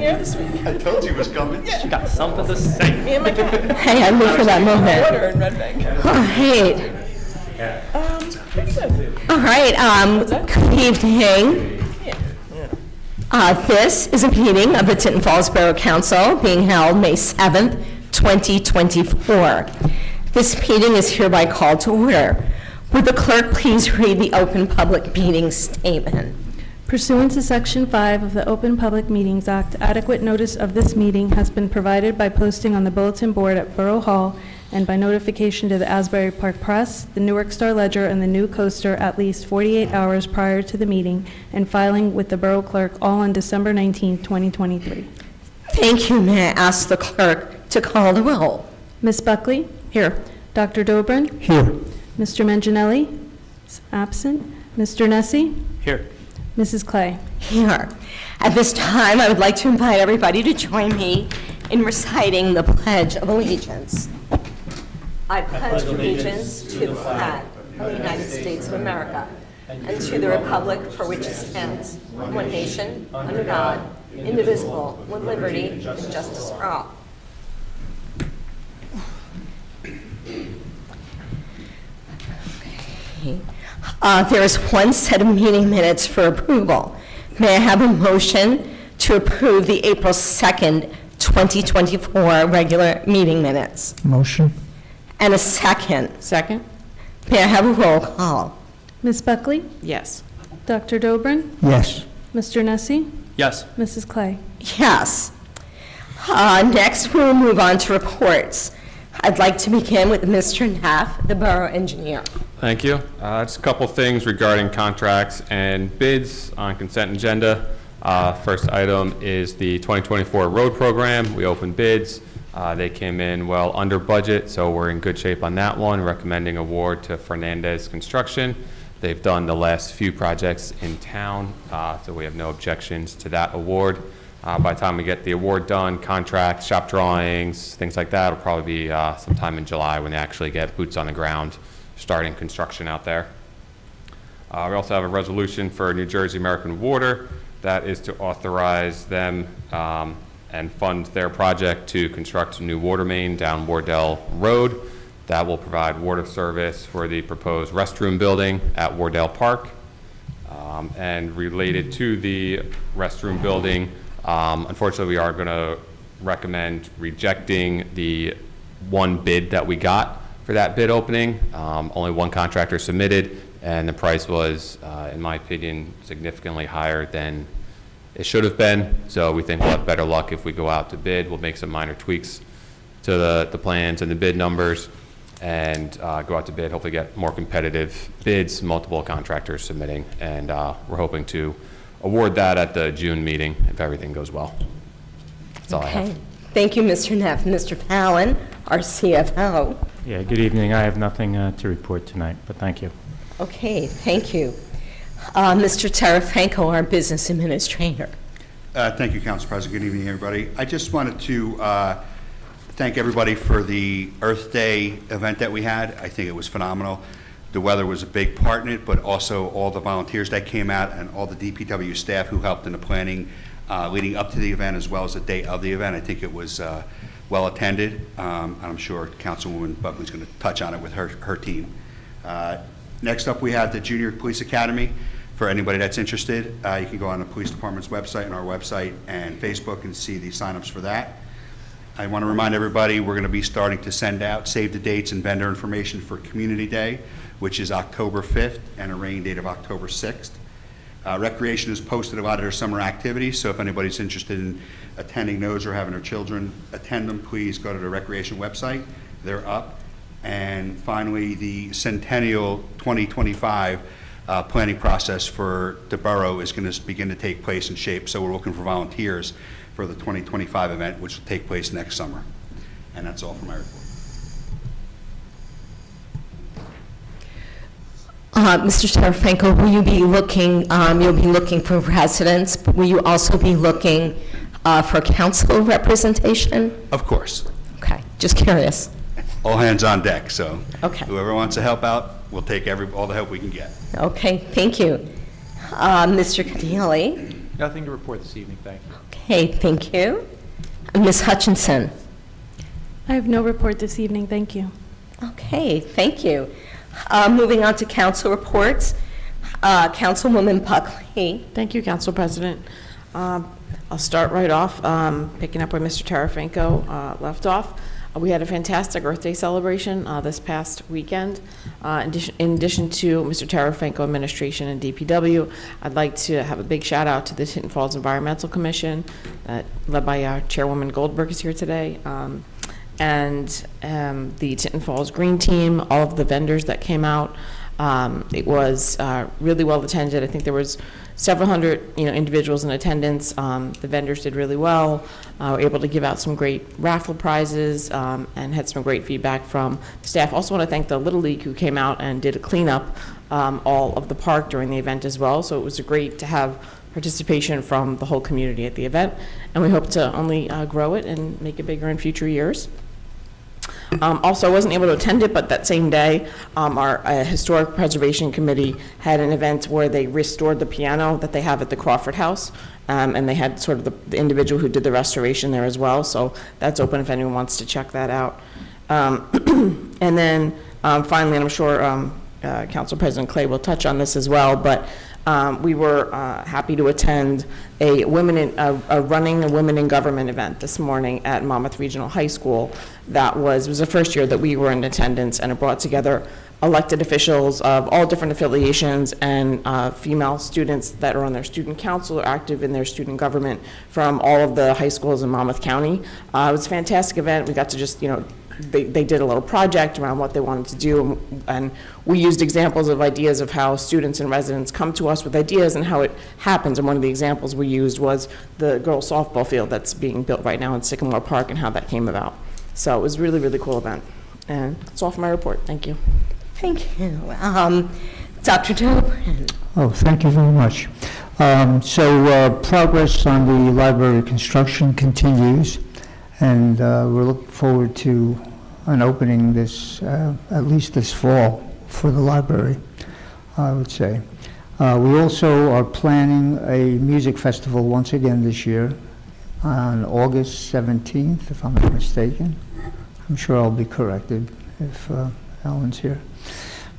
here this week. I told you it was coming. Yeah. She got something to say. Me and my cat. Hey, I live for that moment. Water in Red Bank. All right. Pretty good. All right. Good evening. This is a meeting of the Tinton Falls Borough Council being held May 7th, 2024. This meeting is hereby called to order. Would the clerk please read the open public meeting statement? Pursuant to Section 5 of the Open Public Meetings Act, adequate notice of this meeting has been provided by posting on the bulletin board at Borough Hall and by notification to the Asbury Park Press, the Newark Star Ledger, and the New Coaster at least 48 hours prior to the meeting, and filing with the Borough Clerk all on December 19, 2023. Thank you. May I ask the clerk to call the roll? Ms. Buckley? Here. Dr. Dobrin? Here. Mr. Manginelli? Is absent. Mr. Nessie? Here. Mrs. Clay? Here. At this time, I would like to invite everybody to join me in reciting the Pledge of Allegiance. I pledge allegiance to the flag of the United States of America and to the republic for which it stands, one nation, under God, indivisible, with liberty and justice for all. There is one set of meeting minutes for approval. May I have a motion to approve the April 2nd, 2024 regular meeting minutes? Motion. And a second. Second? May I have a roll call? Ms. Buckley? Yes. Dr. Dobrin? Yes. Mr. Nessie? Yes. Mrs. Clay? Yes. Next, we'll move on to reports. I'd like to begin with Mr. Neff, the Borough Engineer. Thank you. Just a couple things regarding contracts and bids on consent agenda. First item is the 2024 road program. We opened bids. They came in well under budget, so we're in good shape on that one, recommending award to Fernandez Construction. They've done the last few projects in town, so we have no objections to that award. By the time we get the award done, contracts, shop drawings, things like that, it'll probably be sometime in July when they actually get boots on the ground starting construction out there. We also have a resolution for New Jersey American Water that is to authorize them and fund their project to construct a new water main down Wardell Road that will provide water service for the proposed restroom building at Wardell Park. And related to the restroom building, unfortunately, we are going to recommend rejecting the one bid that we got for that bid opening. Only one contractor submitted, and the price was, in my opinion, significantly higher than it should have been. So we think we'll have better luck if we go out to bid. We'll make some minor tweaks to the plans and the bid numbers and go out to bid, hopefully get more competitive bids, multiple contractors submitting, and we're hoping to award that at the June meeting if everything goes well. That's all I have. Thank you, Mr. Neff. Mr. Fallon, our CFO. Yeah, good evening. I have nothing to report tonight, but thank you. Okay, thank you. Mr. Tarafanko, our business administrator. Thank you, Council President. Good evening, everybody. I just wanted to thank everybody for the Earth Day event that we had. I think it was phenomenal. The weather was a big part in it, but also all the volunteers that came out and all the DPW staff who helped in the planning leading up to the event as well as the day of the event. I think it was well attended. I'm sure Councilwoman Buckley's going to touch on it with her team. Next up, we have the Junior Police Academy. For anybody that's interested, you can go on the police department's website and our website and Facebook and see the signups for that. I want to remind everybody we're going to be starting to send out save the dates and vendor information for Community Day, which is October 5th, and a rain date of October 6th. Recreation has posted a lot of their summer activities, so if anybody's interested in attending those or having their children attend them, please go to the Recreation website. They're up. And finally, the Centennial 2025 planning process for the borough is going to begin to take place and shape, so we're looking for volunteers for the 2025 event, which will take place next summer. And that's all for my report. Mr. Tarafanko, will you be looking, you'll be looking for residents, but will you also be looking for council representation? Of course. Okay, just curious. All hands on deck, so Okay. whoever wants to help out, we'll take all the help we can get. Okay, thank you. Mr. Cadilli? Nothing to report this evening, thank you. Okay, thank you. Ms. Hutchinson? I have no report this evening, thank you. Okay, thank you. Moving on to council reports. Councilwoman Buckley. Thank you, Council President. I'll start right off, picking up where Mr. Tarafinko left off. We had a fantastic Earth Day celebration this past weekend. In addition to Mr. Tarafinko administration and DPW, I'd like to have a big shout out to the Tinton Falls Environmental Commission, led by Chairwoman Goldberg is here today, and the Tinton Falls Green Team, all of the vendors that came out. It was really well attended. I think there was several hundred, individuals in attendance. The vendors did really well. Were able to give out some great raffle prizes and had some great feedback from staff. Also want to thank the Little League who came out and did a cleanup all of the park during the event as well. So it was great to have participation from the whole community at the event, and we hope to only grow it and make it bigger in future years. Also, I wasn't able to attend it, but that same day, our Historic Preservation Committee had an event where they restored the piano that they have at the Crawford House, and they had sort of the individual who did the restoration there as well, so that's open if anyone wants to check that out. And then finally, and I'm sure Council President Clay will touch on this as well, but we were happy to attend a running a Women in Government event this morning at Monmouth Regional High School. It was the first year that we were in attendance, and it brought together elected officials of all different affiliations and female students that are on their student council or active in their student government from all of the high schools in Monmouth County. It was a fantastic event. We got to just, they did a little project around what they wanted to do, and we used examples of ideas of how students and residents come to us with ideas and how it happens. And one of the examples we used was the girls softball field that's being built right now in Sycamore Park and how that came about. So it was a really, really cool event. And that's all for my report. Thank you. Thank you. Dr. Dobrin. Oh, thank you very much. Progress on the library construction continues, and we're looking forward to an opening at least this fall for the library, I would say. We also are planning a music festival once again this year on August 17th, if I'm not mistaken. I'm sure I'll be corrected if Alan's here.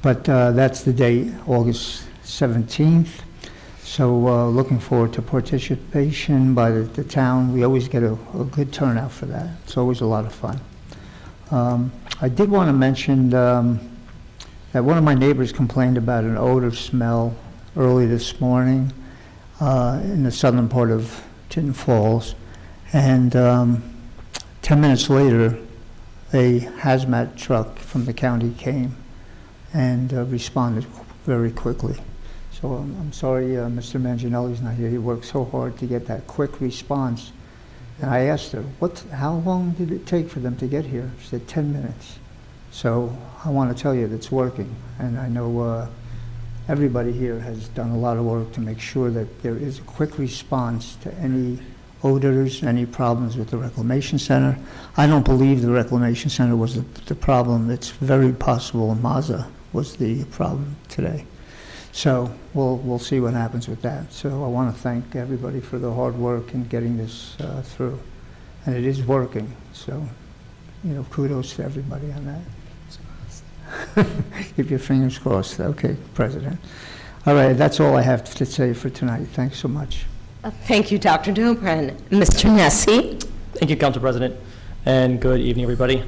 But that's the date, August 17th. So looking forward to participation by the town. We always get a good turnout for that. It's always a lot of fun. I did want to mention that one of my neighbors complained about an odor smell early this morning in the southern part of Tinton Falls. And 10 minutes later, a hazmat truck from the county came and responded very quickly. So I'm sorry Mr. Manginelli's not here. He worked so hard to get that quick response. And I asked her, how long did it take for them to get here? She said 10 minutes. So I want to tell you that it's working. And I know everybody here has done a lot of work to make sure that there is a quick response to any odors, any problems with the Reclamation Center. I don't believe the Reclamation Center was the problem. It's very possible Mazza was the problem today. So we'll see what happens with that. So I want to thank everybody for the hard work in getting this through. And it is working. So, kudos to everybody on that. Keep your fingers crossed. Okay, President. All right, that's all I have to say for tonight. Thanks so much. Thank you, Dr. Dobrin. Mr. Nessie? Thank you, Council President, and good evening, everybody.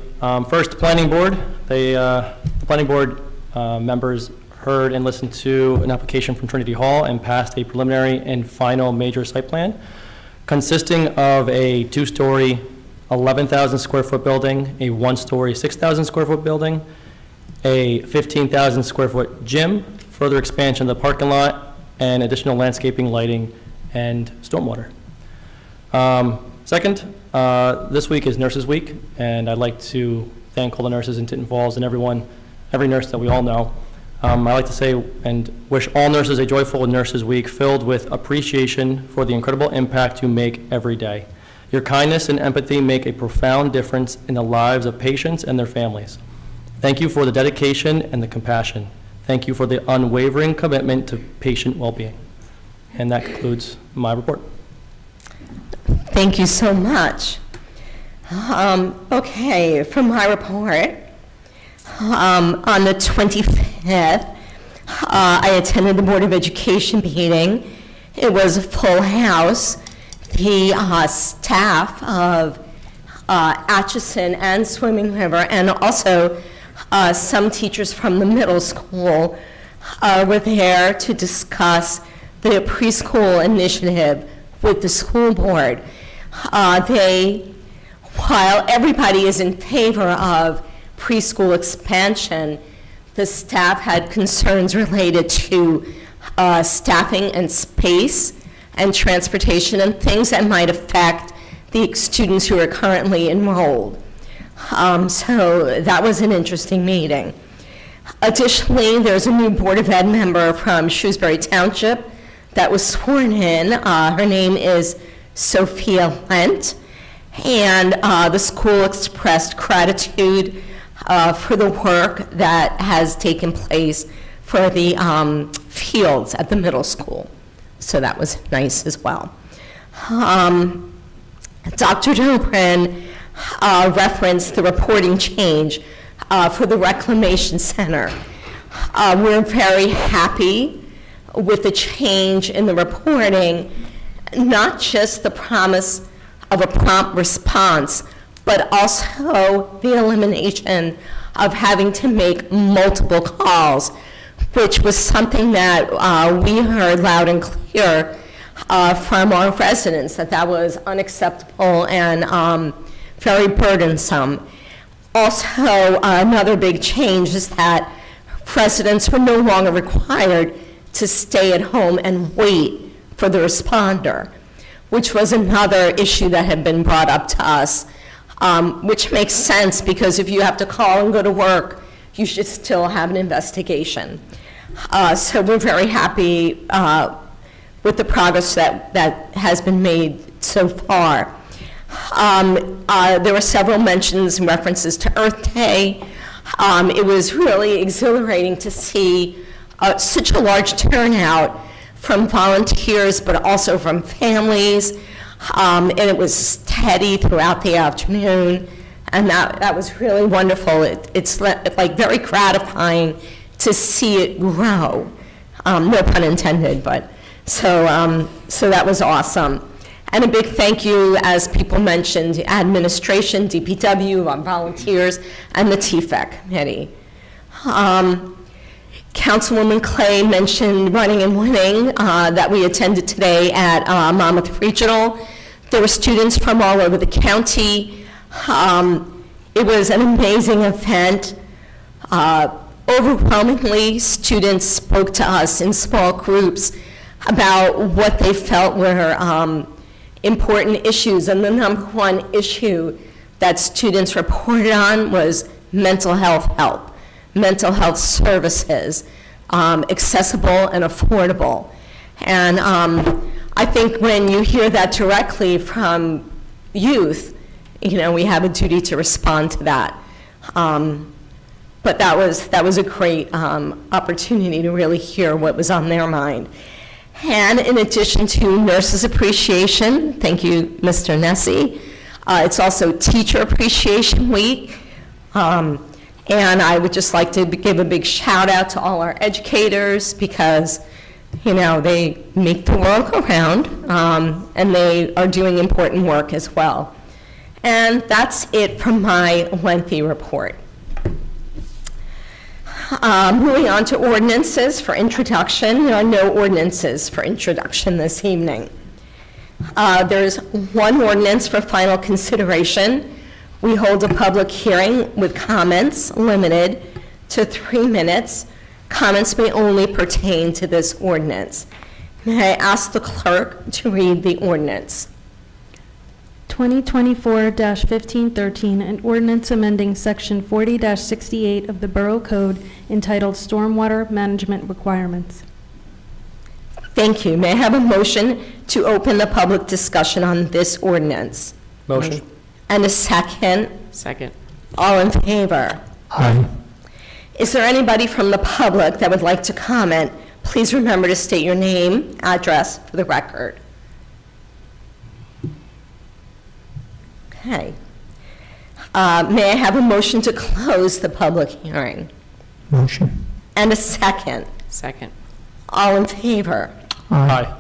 First, the Planning Board. The Planning Board members heard and listened to an application from Trinity Hall and passed a preliminary and final major site plan consisting of a 2-story, 11,000 square foot building, a 1-story, 6,000 square foot building, a 15,000 square foot gym, further expansion of the parking lot, and additional landscaping, lighting, and stormwater. Second, this week is Nurses Week, and I'd like to thank all the nurses in Tinton Falls and every nurse that we all know. I'd like to say and wish all nurses a joyful Nurses Week filled with appreciation for the incredible impact you make every day. Your kindness and empathy make a profound difference in the lives of patients and their families. Thank you for the dedication and the compassion. Thank you for the unwavering commitment to patient well-being. And that concludes my report. Thank you so much. Okay, for my report, on the 25th, I attended the Board of Education meeting. It was a full house. The staff of Atchison and Swimming River, and also some teachers from the middle school were there to discuss the preschool initiative with the school board. While everybody is in favor of preschool expansion, the staff had concerns related to staffing and space and transportation and things that might affect the students who are currently enrolled. So that was an interesting meeting. Additionally, there's a new Board of Ed member from Shrewsbury Township that was sworn in. Her name is Sophia Lent, and the school expressed gratitude for the work that has taken place for the fields at the middle school. So that was nice as well. Dr. Dobrin referenced the reporting change for the Reclamation Center. We're very happy with the change in the reporting, not just the promise of a prompt response, but also the elimination of having to make multiple calls, which was something that we heard loud and clear from our residents, that was unacceptable and very burdensome. Also, another big change is that residents were no longer required to stay at home and wait for the responder, which was another issue that had been brought up to us, which makes sense because if you have to call and go to work, you should still have an investigation. So we're very happy with the progress that has been made so far. There were several mentions and references to Earth Day. It was really exhilarating to see such a large turnout from volunteers, but also from families. And it was steady throughout the afternoon. And that was really wonderful. It's like very gratifying to see it grow. No pun intended, but so that was awesome. And a big thank you, as people mentioned, administration, DPW, our volunteers, and the TFEC committee. Councilwoman Clay mentioned running and winning that we attended today at Monmouth Regional. There were students from all over the county. It was an amazing event. Overwhelmingly, students spoke to us in small groups about what they felt were important issues, and the number one issue that students reported on was mental health help, mental health services, accessible and affordable. And I think when you hear that directly from youth, we have a duty to respond to that. But that was a great opportunity to really hear what was on their mind. And in addition to Nurses Appreciation, thank you, Mr. Nessie, it's also Teacher Appreciation Week. And I would just like to give a big shout out to all our educators because, they make the world go round, and they are doing important work as well. And that's it from my lengthy report. Moving on to ordinances for introduction. There are no ordinances for introduction this evening. There's one ordinance for final consideration. We hold a public hearing with comments limited to 3 minutes. Comments may only pertain to this ordinance. May I ask the clerk to read the ordinance? 2024-1513, an ordinance amending Section 40-68 of the Borough Code entitled Stormwater Management Requirements. Thank you. May I have a motion to open the public discussion on this ordinance? Motion. And a second? Second. All in favor? Aye. Is there anybody from the public that would like to comment Please remember to state your name, address for the record. Okay. May I have a motion to close the public hearing? Motion. And a second. Second. All in favor? Aye.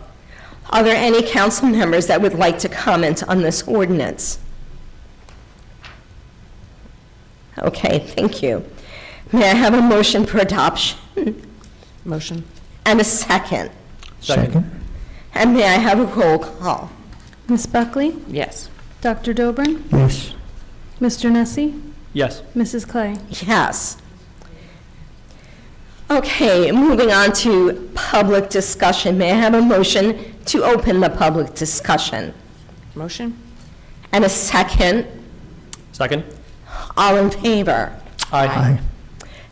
Are there any council members that would like to comment on this ordinance? Okay, thank you. May I have a motion for adoption Motion. and a second? Second. And may I have a roll call? Ms. Buckley? Yes. Dr. Dobrin? Yes. Mr. Nessie? Yes. Mrs. Clay? Yes. Okay, moving on to public discussion. May I have a motion to open the public discussion? Motion. And a second? Second. All in favor? Aye.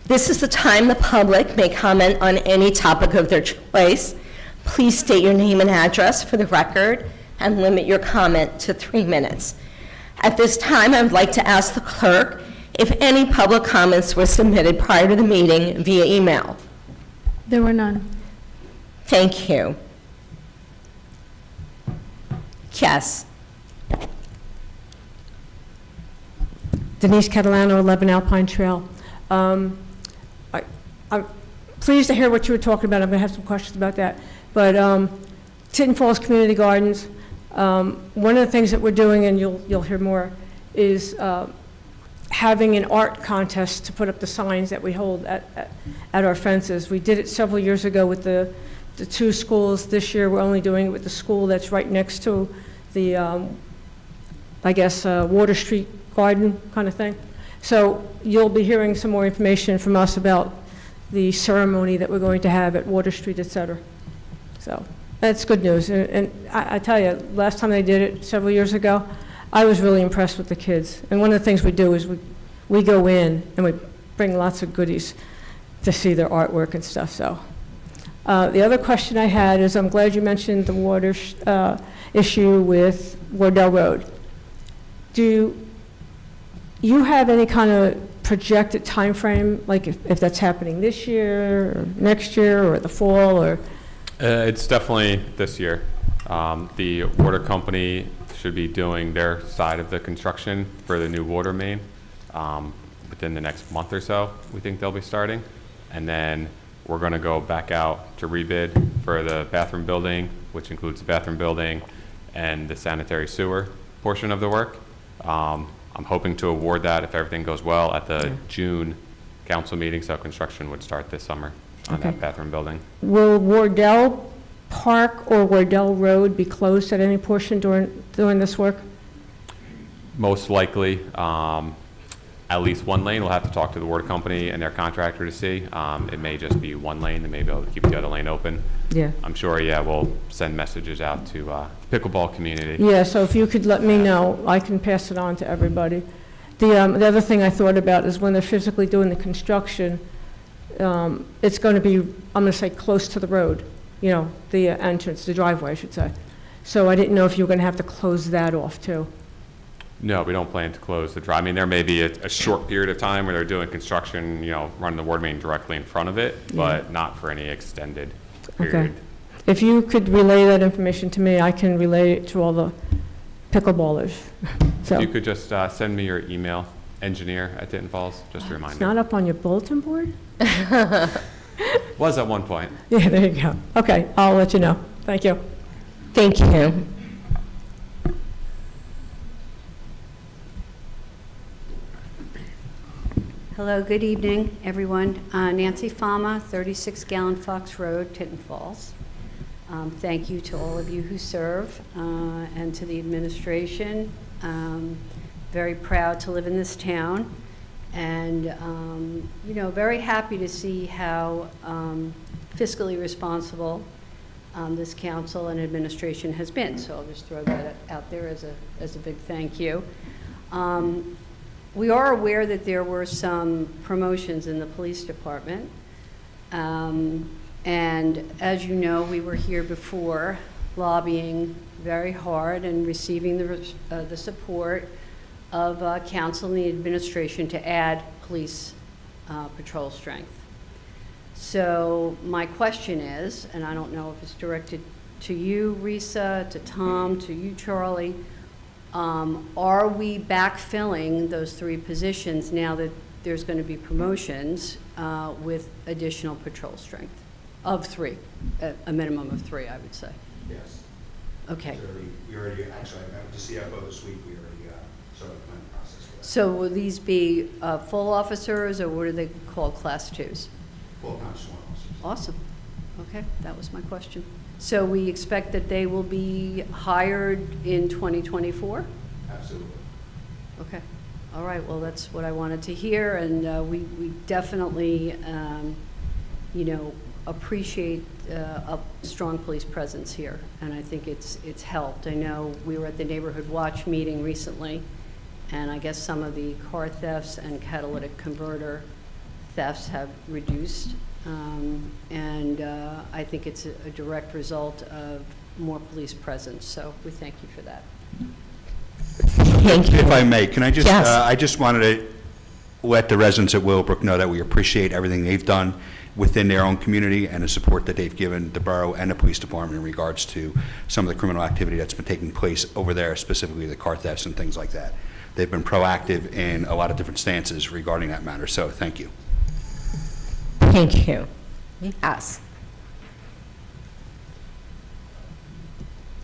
This is the time the public may comment on any topic of their choice. Please state your name and address for the record and limit your comment to 3 minutes. At this time, I would like to ask the clerk if any public comments were submitted prior to the meeting via email. There were none. Thank you. Yes. Denise Catalano, 11 Alpine Trail. I'm pleased to hear what you were talking about. I'm going to have some questions about that. But Tinton Falls Community Gardens, one of the things that we're doing, and you'll hear more, is having an art contest to put up the signs that we hold at our fences. We did it several years ago with the 2 schools. This year, we're only doing it with the school that's right next to the, I guess, Water Street Garden kind of thing. So you'll be hearing some more information from us about the ceremony that we're going to have at Water Street, et cetera. So that's good news. And I tell you, last time they did it several years ago, I was really impressed with the kids. And one of the things we do is we go in and we bring lots of goodies to see their artwork and stuff. So the other question I had is, I'm glad you mentioned the water issue with Wardell Road. Do you have any kind of projected time frame, like if that's happening this year, or next year, or the fall, or? It's definitely this year. The water company should be doing their side of the construction for the new water main within the next month or so. We think they'll be starting. And then we're going to go back out to rebid for the bathroom building, which includes the bathroom building and the sanitary sewer portion of the work. I'm hoping to award that, if everything goes well, at the June council meeting, so construction would start this summer on that bathroom building. Will Wardell Park or Wardell Road be closed at any portion during this work? Most likely, at least one lane. We'll have to talk to the water company and their contractor to see. It may just be one lane. They may be able to keep the other lane open. Yeah. I'm sure, we'll send messages out to the pickleball community. Yeah, so if you could let me know, I can pass it on to everybody. The other thing I thought about is when they're physically doing the construction, it's going to be, I'm going to say, close to the road, the entrance, the driveway, I should say. So I didn't know if you were going to have to close that off, too. No, we don't plan to close the drive. I mean, there may be a short period of time where they're doing construction, running the water main directly in front of it, but not for any extended period. Okay. If you could relay that information to me, I can relay it to all the pickleballers. So If you could just send me your email, engineer@Tinton Falls, just a reminder. it's not up on your bulletin board? Was at one point. Yeah, there you go. Okay, I'll let you know. Thank you. Thank you. Hello, good evening, everyone. Nancy Fama, 36 Gallon Fox Road, Tinton Falls. Thank you to all of you who serve and to the administration. Very proud to live in this town and, very happy to see how fiscally responsible this council and administration has been. So I'll just throw that out there as a big thank you. We are aware that there were some promotions in the police department. And as you know, we were here before lobbying very hard and receiving the support of council and the administration to add police patrol strength. So my question is, and I don't know if it's directed to you, Risa, to Tom, to you, Charlie, are we backfilling those 3 positions now that there's going to be promotions with additional patrol strength of 3, a minimum of 3, I would say? Yes. Okay. We already, actually, I met with the CFO this week, we already started the planning process for that. So will these be full officers, or what are they called, class 2s? Full constitutional officers. Awesome. Okay, that was my question. So we expect that they will be hired in 2024? Absolutely. Okay. All right, well, that's what I wanted to hear, and we definitely, appreciate a strong police presence here, and I think it's helped. I know we were at the Neighborhood Watch meeting recently, and I guess some of the car thefts and catalytic converter thefts have reduced, and I think it's a direct result of more police presence, so we thank you for that. Thank you. If I may, can I just, Yes. I just wanted to let the residents of Willowbrook know that we appreciate everything they've done within their own community and the support that they've given the borough and the police department in regards to some of the criminal activity that's been taking place over there, specifically the car thefts and things like that. They've been proactive in a lot of different stances regarding that matter, so thank you. Thank you. Yes.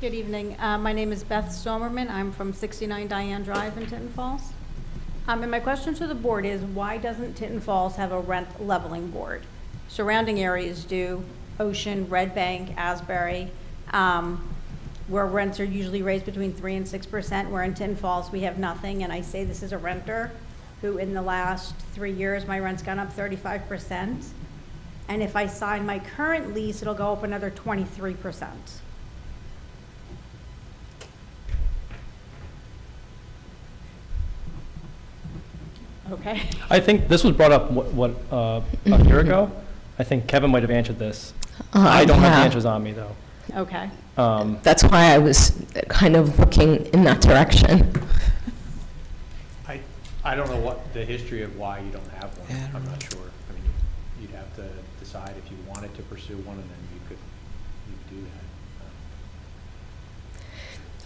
Good evening. My name is Beth Somerman. I'm from 69 Diane Drive in Tinton Falls. And my question to the board is, why doesn't Tinton Falls have a rent leveling board? Surrounding areas do, Ocean, Red Bank, Asbury, where rents are usually raised between 3% and 6%, where in Tinton Falls we have nothing. And I say this as a renter who in the last 3 years, my rent's gone up 35%. And if I sign my current lease, it'll go up another 23%. Okay. I think this was brought up, a year ago? I think Kevin might have answered this. I don't have the Yeah. answers on me, though. Okay. That's why I was kind of looking in that direction. I don't know what the history of why you don't have one. I'm not sure. I mean, you'd have to decide if you wanted to pursue one, and then you could do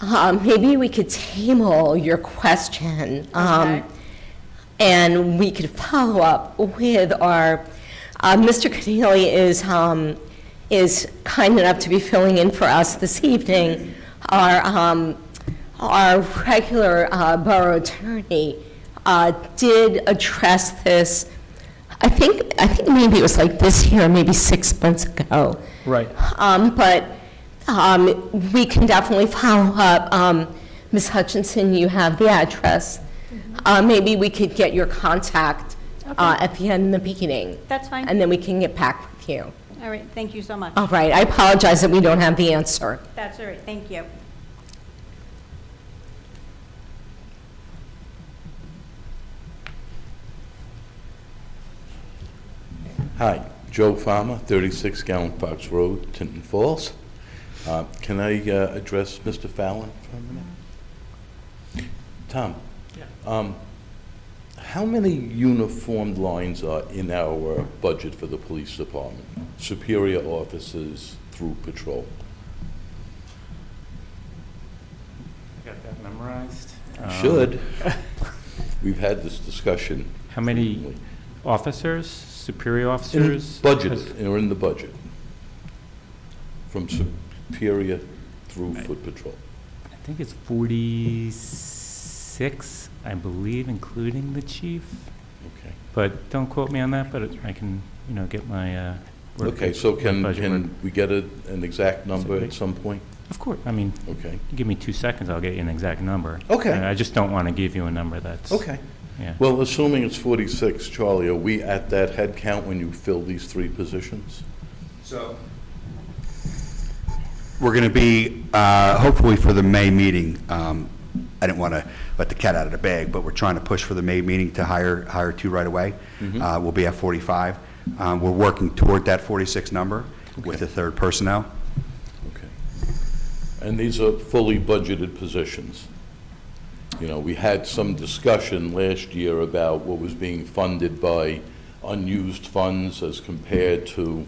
that. Maybe we could table your question, Okay. and we could follow up with our, Mr. Keneally is kind enough to be filling in for us this evening. Our regular borough attorney did address this, I think maybe it was like this year, maybe 6 months ago. Right. But we can definitely follow up. Ms. Hutchinson, you have the address. Maybe we could get your contact at the end of the beginning. That's fine. And then we can get back with you. All right, thank you so much. All right, I apologize that we don't have the answer. That's all right, thank you. Hi, Joe Farmer, 36 Gallon Fox Road, Tinton Falls. Can I address Mr. Fallon for a minute? Tom? Yeah. How many uniformed lines are in our budget for the police department? Superior officers through patrol? Got that memorized? Should. We've had this discussion. How many frequently. officers, superior officers? Budgeted, or in the budget? From superior through foot patrol? I think it's 46, I believe, including the chief. Okay. But don't quote me on that, but I can, get my work. Okay, so can budget. we get an exact number at some point? Of course, I mean, Okay. you give me 2 seconds, I'll get you an exact number. Okay. I just don't want to give you a number that's. Okay. Yeah. Well, assuming it's 46, Charlie, are we at that head count when you fill these 3 positions? So, we're going to be, hopefully for the May meeting, I didn't want to let the cat out of the bag, but we're trying to push for the May meeting to hire 2 right away. We'll be at 45. We're working toward that 46 number with the third personnel. Okay. And these are fully budgeted positions? We had some discussion last year about what was being funded by unused funds as compared to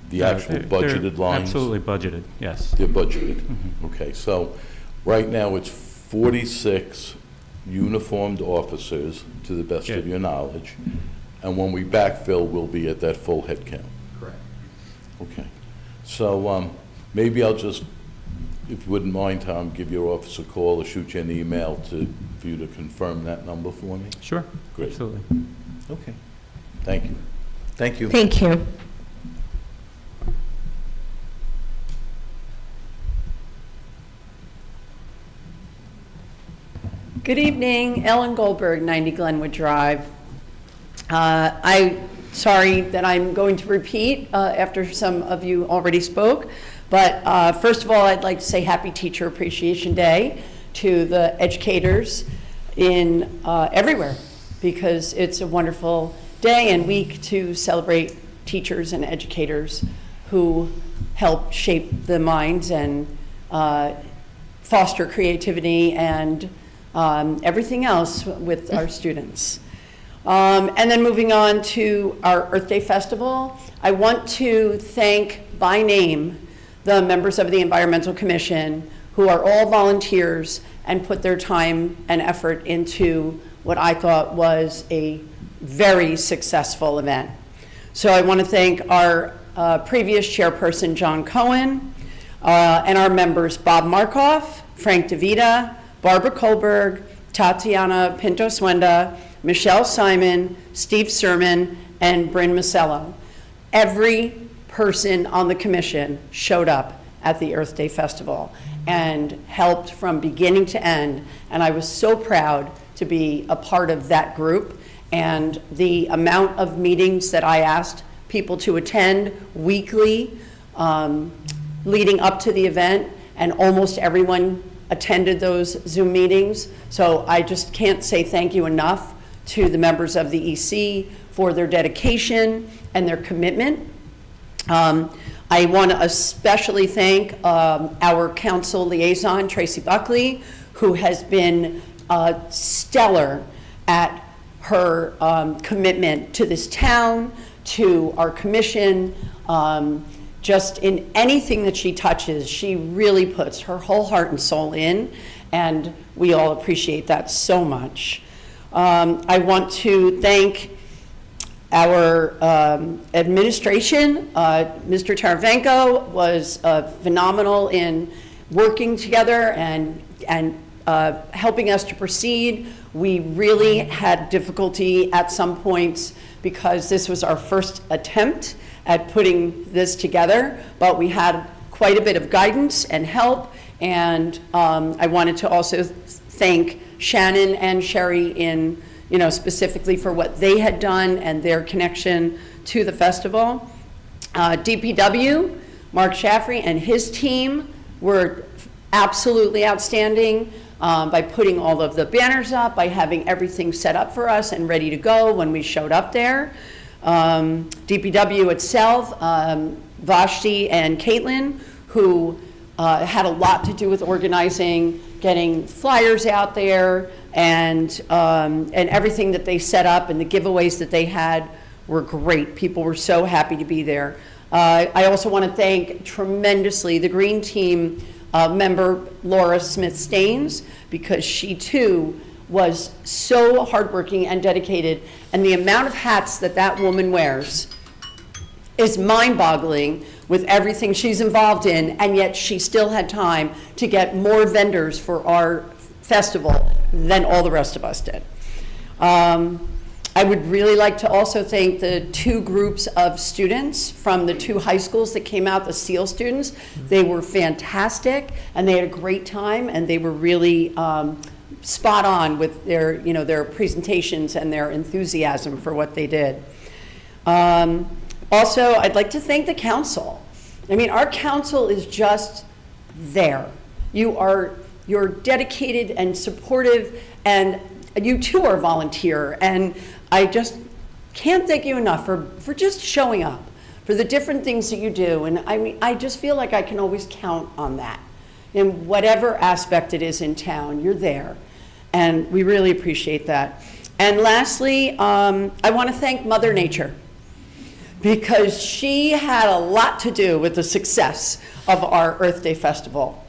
the Yeah, actual they're budgeted lines? Absolutely budgeted, yes. They're budgeted. Okay, so right now it's 46 uniformed officers, to the best of Yeah. your knowledge, and when we backfill, we'll be at that full head count. Correct. Okay. So maybe I'll just, if you wouldn't mind, Tom, give your office a call or shoot you an email for you to confirm that number for me? Sure, Great. absolutely. Okay. Thank you. Thank you. Thank you. Good evening, Ellen Goldberg, 90 Glenwood Drive. Sorry that I'm going to repeat after some of you already spoke, but first of all, I'd like to say Happy Teacher Appreciation Day to the educators in everywhere, because it's a wonderful day and week to celebrate teachers and educators who help shape the minds and foster creativity and everything else with our students. And then moving on to our Earth Day Festival, I want to thank by name the members of the Environmental Commission who are all volunteers and put their time and effort into what I thought was a very successful event. So I want to thank our previous chairperson, John Cohen, and our members, Bob Markoff, Frank DeVita, Barbara Kohlberg, Tatiana Pinto-Swenda, Michelle Simon, Steve Sermon, and Bryn Masello. Every person on the commission showed up at the Earth Day Festival and helped from beginning to end, and I was so proud to be a part of that group, and the amount of meetings that I asked people to attend weekly leading up to the event, and almost everyone attended those Zoom meetings. So I just can't say thank you enough to the members of the EC for their dedication and their commitment. I want to especially thank our council liaison, Tracy Buckley, who has been stellar at her commitment to this town, to our commission. Just in anything that she touches, she really puts her whole heart and soul in, and we all appreciate that so much. I want to thank our administration. Mr. Taravenko was phenomenal in working together and helping us to proceed. We really had difficulty at some points because this was our first attempt at putting this together, but we had quite a bit of guidance and help, and I wanted to also thank Shannon and Sherry in, specifically for what they had done and their connection to the festival. DPW, Mark Shaffrey and his team were absolutely outstanding by putting all of the banners up, by having everything set up for us and ready to go when we showed up there. DPW itself, Vashti and Caitlin, who had a lot to do with organizing, getting flyers out there, and everything that they set up and the giveaways that they had were great. People were so happy to be there. I also want to thank tremendously the Green Team member Laura Smith-Staines, because she too was so hardworking and dedicated, and the amount of hats that that woman wears is mind-boggling with everything she's involved in, and yet she still had time to get more vendors for our festival than all the rest of us did. I would really like to also thank the two groups of students from the two high schools that came out, the SEAL students. They were fantastic, and they had a great time, and they were really spot on with their, their presentations and their enthusiasm for what they did. Also, I'd like to thank the council. I mean, our council is just there. You're dedicated and supportive, and you too are volunteer, and I just can't thank you enough for just showing up, for the different things that you do, and I mean, I just feel like I can always count on that. In whatever aspect it is in town, you're there, and we really appreciate that. And lastly, I want to thank Mother Nature, because she had a lot to do with the success of our Earth Day Festival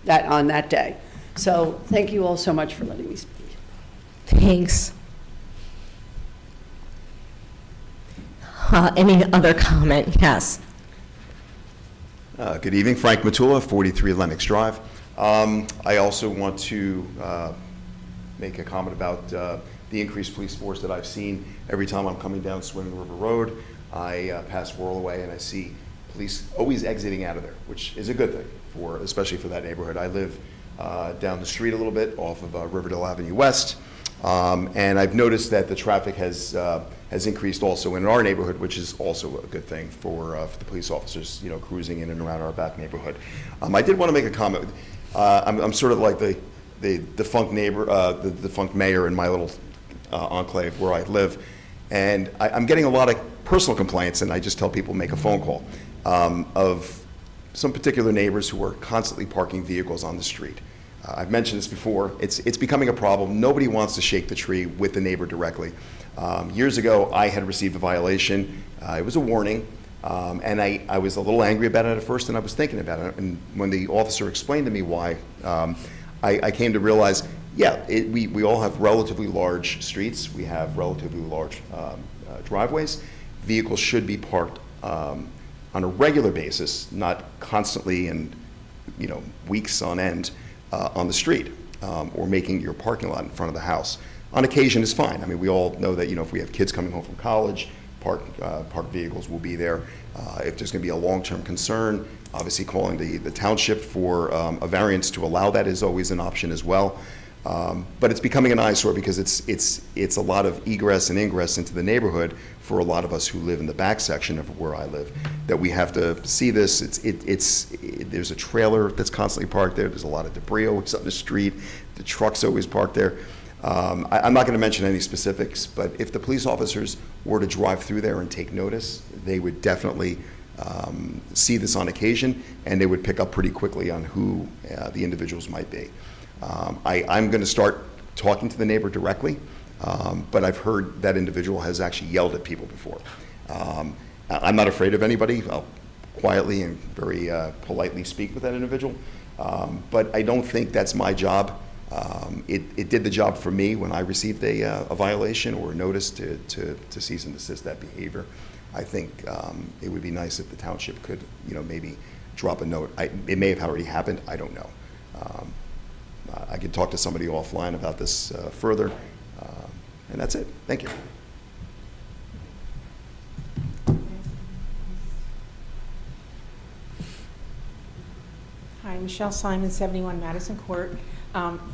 on that day. So thank you all so much for letting me speak. Thanks. Any other comment? Yes. Good evening, Frank Matula, 43 Lennox Drive. I also want to make a comment about the increased police force that I've seen every time I'm coming down Swimming River Road. I pass Whirlaway and I see police always exiting out of there, which is a good thing, especially for that neighborhood. I live down the street a little bit off of Riverdale Avenue West, and I've noticed that the traffic has increased also in our neighborhood, which is also a good thing for the police officers, cruising in and around our back neighborhood. I did want to make a comment. I'm sort of like the defunct neighbor, the defunct mayor in my little enclave where I live, and I'm getting a lot of personal complaints, and I just tell people make a phone call of some particular neighbors who are constantly parking vehicles on the street. I've mentioned this before. It's becoming a problem. Nobody wants to shake the tree with the neighbor directly. Years ago, I had received a violation. It was a warning, and I was a little angry about it at first, and I was thinking about it. And when the officer explained to me why, I came to realize, yeah, we all have relatively large streets. We have relatively large driveways. Vehicles should be parked on a regular basis, not constantly and weeks on end on the street, or making your parking lot in front of the house. On occasion is fine. I mean, we all know that if we have kids coming home from college, parked vehicles will be there. If there's going to be a long-term concern, obviously calling the township for a variance to allow that is always an option as well. But it's becoming an eyesore because it's a lot of egress and ingress into the neighborhood for a lot of us who live in the back section of where I live, that we have to see this. There's a trailer that's constantly parked there. There's a lot of debris always on the street. The truck's always parked there. I'm not going to mention any specifics, but if the police officers were to drive through there and take notice, they would definitely see this on occasion, and they would pick up pretty quickly on who the individuals might be. I'm going to start talking to the neighbor directly, but I've heard that individual has actually yelled at people before. I'm not afraid of anybody. I'll quietly and very politely speak with that individual, but I don't think that's my job. It did the job for me when I received a violation or a notice to cease and desist that behavior. I think it would be nice if the township could, maybe drop a note. It may have already happened. I don't know. I could talk to somebody offline about this further, and that's it. Thank you. Hi, Michelle Simon, 71 Madison Court.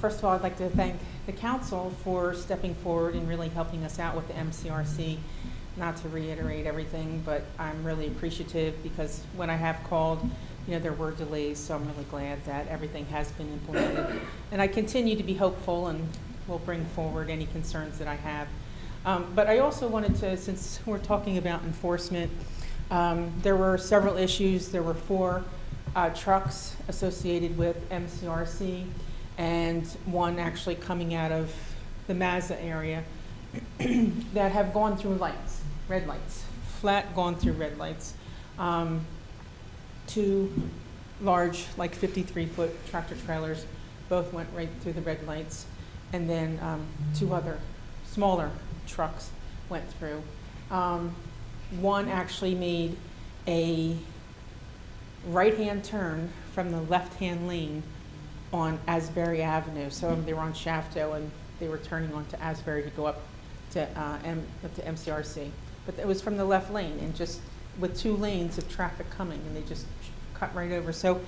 First of all, I'd like to thank the council for stepping forward and really helping us out with the MCRC. Not to reiterate everything, but I'm really appreciative because when I have called, there were delays, so I'm really glad that everything has been implemented. And I continue to be hopeful and will bring forward any concerns that I have. But I also wanted to, since we're talking about enforcement, there were several issues. There were 4 trucks associated with MCRC, and one actually coming out of the Mazda area that have gone through lights, red lights, flat gone through red lights. 2 large, like 53-foot tractor trailers, both went right through the red lights, and then 2 other smaller trucks went through. One actually made a right-hand turn from the left-hand lane on Asbury Avenue. So they were on Shafto and they were turning onto Asbury to go up to MCRC. But it was from the left lane, and just with 2 lanes of traffic coming, and they just cut right over. So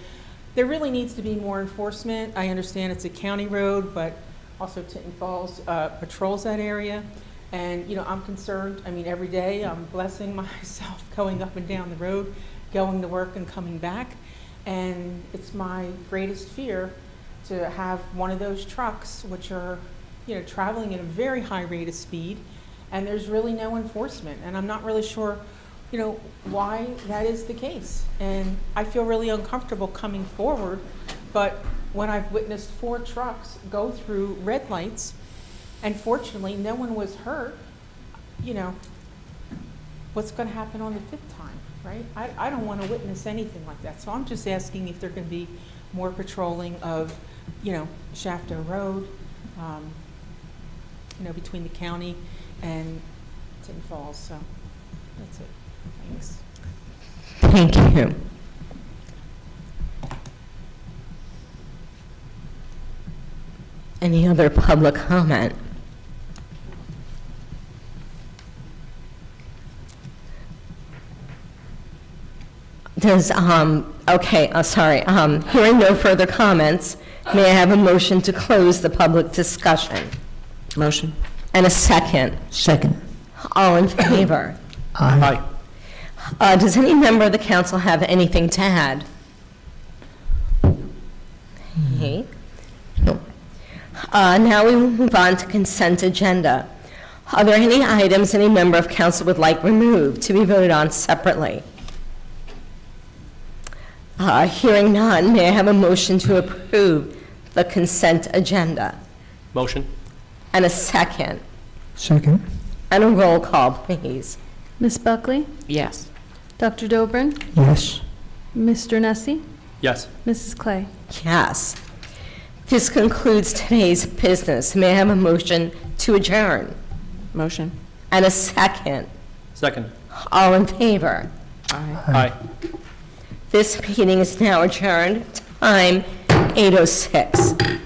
there really needs to be more enforcement. I understand it's a county road, but also Tinton Falls patrols that area. And I'm concerned. I mean, every day I'm blessing myself going up and down the road, going to work and coming back. And it's my greatest fear to have one of those trucks, which are, traveling at a very high rate of speed, and there's really no enforcement. And I'm not really sure, why that is the case. And I feel really uncomfortable coming forward, but when I've witnessed 4 trucks go through red lights, And fortunately, no one was hurt. You know, what's going to happen on the 5th time, right? I don't want to witness anything like that. So I'm just asking if there can be more patrolling of, you know, Shafto Road, you know, between the county and Tinton Falls. So that's it. Thanks. Thank you. Any other public comment? Does, okay, sorry, hearing no further comments, may I have a motion to close the public discussion? Motion. And a second? Second. All in favor? Aye. Does any member of the council have anything to add? Okay. No. Now we will move on to consent agenda. Are there any items any member of council would like removed to be voted on separately? Hearing none, may I have a motion to approve the consent agenda? Motion. And a second? Second. And a roll call, please. Ms. Buckley? Yes. Dr. Dobrin? Yes. Mr. Nessie? Yes. Mrs. Clay? Yes. This concludes today's business. May I have a motion to adjourn? Motion. And a second? Second. All in favor? Aye. This meeting is now adjourned. Time 8:06.